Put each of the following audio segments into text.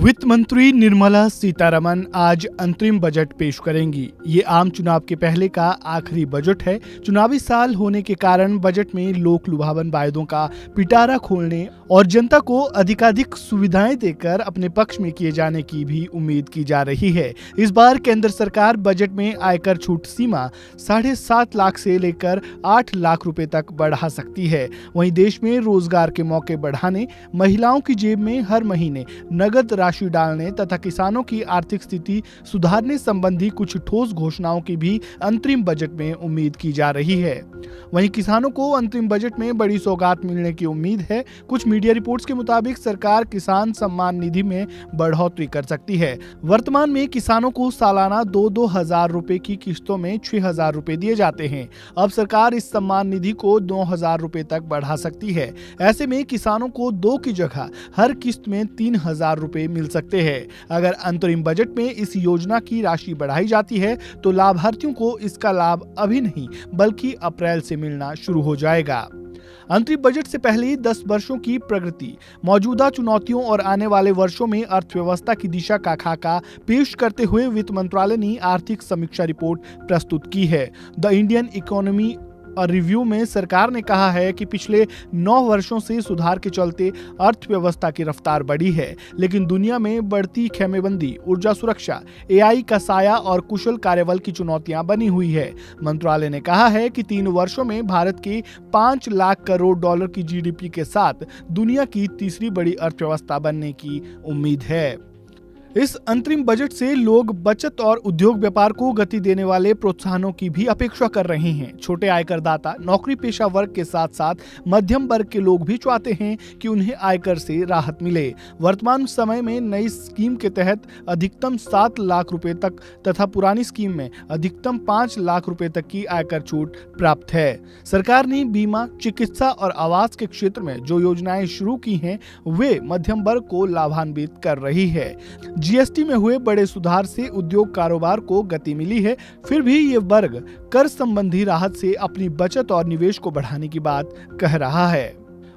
वित्त मंत्री निर्मला सीतारमण आज अंतरिम बजट पेश करेंगी। ये आम चुनाव के पहले का आखिरी बजट है। चुनावी साल होने के कारण बजट में लोक लुभावन वायदों का पिटारा खोलने और जनता को अधिकाधिक सुविधाएं देकर अपने पक्ष में किए जाने की भी उम्मीद की जा रही है। इस बार केंद्र सरकार बजट में आयकर छूट सीमा 7.5 लाख से लेकर 8 लाख रुपए तक बढ़ा सकती है। वहीं देश में रोजगार के मौके बढ़ाने, महिलाओं की जेब में हर महीने नगद राशि डालने तथा किसानों की आर्थिक स्थिति सुधारने संबंधी कुछ ठोस घोषणाओं की भी अंतरिम बजट में उम्मीद की जा रही है। वहीं किसानों को अंतरिम बजट में बड़ी सौगात मिलने की उम्मीद है। कुछ मीडिया रिपोर्ट्स के मुताबिक सरकार किसान सम्मान निधि में बढ़ोतरी कर सकती है। वर्तमान में किसानों को सालाना 2-2 हजार रुपए की किस्तों में 6,000 रुपए दिए जाते हैं। अब सरकार इस सम्मान निधि को 9,000 रुपए तक बढ़ा सकती है। ऐसे में किसानों को 2 की जगह हर किस्त में 3,000 रुपए मिल सकते हैं। अगर अंतरिम बजट में इस योजना की राशि बढ़ाई जाती है तो लाभार्थियों को इसका लाभ अभी नहीं बल्कि अप्रैल से मिलना शुरू हो जाएगा। अंतरिम बजट से पहले 10 वर्षों की प्रगति, मौजूदा चुनौतियों और आने वाले वर्षों में अर्थव्यवस्था की दिशा का खाका पेश करते हुए वित्त मंत्रालय ने आर्थिक समीक्षा रिपोर्ट प्रस्तुत की है। द इंडियन इकोनॉमी रिव्यू में सरकार ने कहा है कि पिछले 9 वर्षों से सुधार के चलते अर्थव्यवस्था की रफ्तार बढ़ी है, लेकिन दुनिया में बढ़ती खेमेबंदी, ऊर्जा सुरक्षा, एआई का साया और कुशल कार्यबल की चुनौतियां बनी हुई है। मंत्रालय ने कहा है कि 3 वर्षों में भारत के 5 लाख करोड़ डॉलर की जीडीपी के साथ दुनिया की तीसरी बड़ी अर्थव्यवस्था बनने की उम्मीद है। इस अंतरिम बजट से लोग बचत और उद्योग व्यापार को गति देने वाले प्रोत्साहनों की भी अपेक्षा कर रहे हैं। छोटे आयकरदाता, नौकरी पेशा वर्ग के साथ साथ मध्यम वर्ग के लोग भी चाहते हैं कि उन्हें आयकर से राहत मिले। वर्तमान समय में नई स्कीम के तहत अधिकतम 7 लाख रुपए तक तथा पुरानी स्कीम में अधिकतम 5 लाख रुपए तक की आयकर छूट प्राप्त है। सरकार ने बीमा, चिकित्सा और आवास के क्षेत्र में जो योजनाएं शुरू की हैं, वे मध्यम वर्ग को लाभान्वित कर रही है। जीएसटी में हुए बड़े सुधार से उद्योग कारोबार को गति मिली है। फिर भी ये वर्ग कर संबंधी राहत से अपनी बचत और निवेश को बढ़ाने की बात कह रहा है।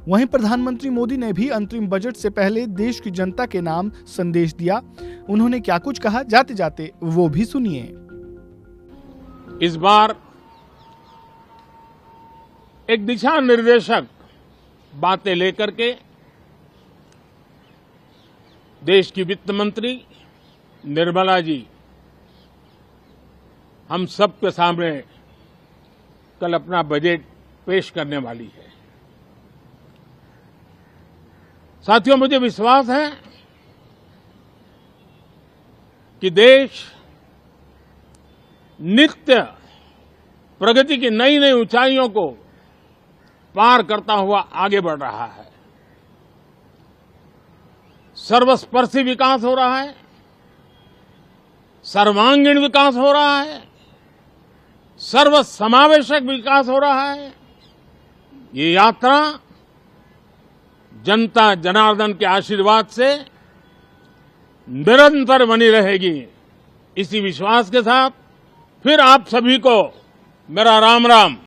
वहीं प्रधानमंत्री मोदी ने भी अंतरिम बजट से पहले देश की जनता के नाम संदेश दिया। उन्होंने क्या कुछ कहा, जाते जाते वो भी सुनिए। इस बार एक दिशा निर्देशक बातें लेकर के देश की वित्त मंत्री निर्मला जी हम सबके सामने कल अपना बजट पेश करने वाली है। साथियों, मुझे विश्वास है कि देश नित्य प्रगति की नई नई ऊंचाइयों को पार करता हुआ आगे बढ़ रहा है। सर्वस्पर्शी विकास हो रहा है, सर्वांगीण विकास हो रहा है, सर्वसमावेशक विकास हो रहा है। ये यात्रा जनता जनार्दन के आशीर्वाद से निरंतर बनी रहेगी। इसी विश्वास के साथ फिर आप सभी को मेरा राम राम।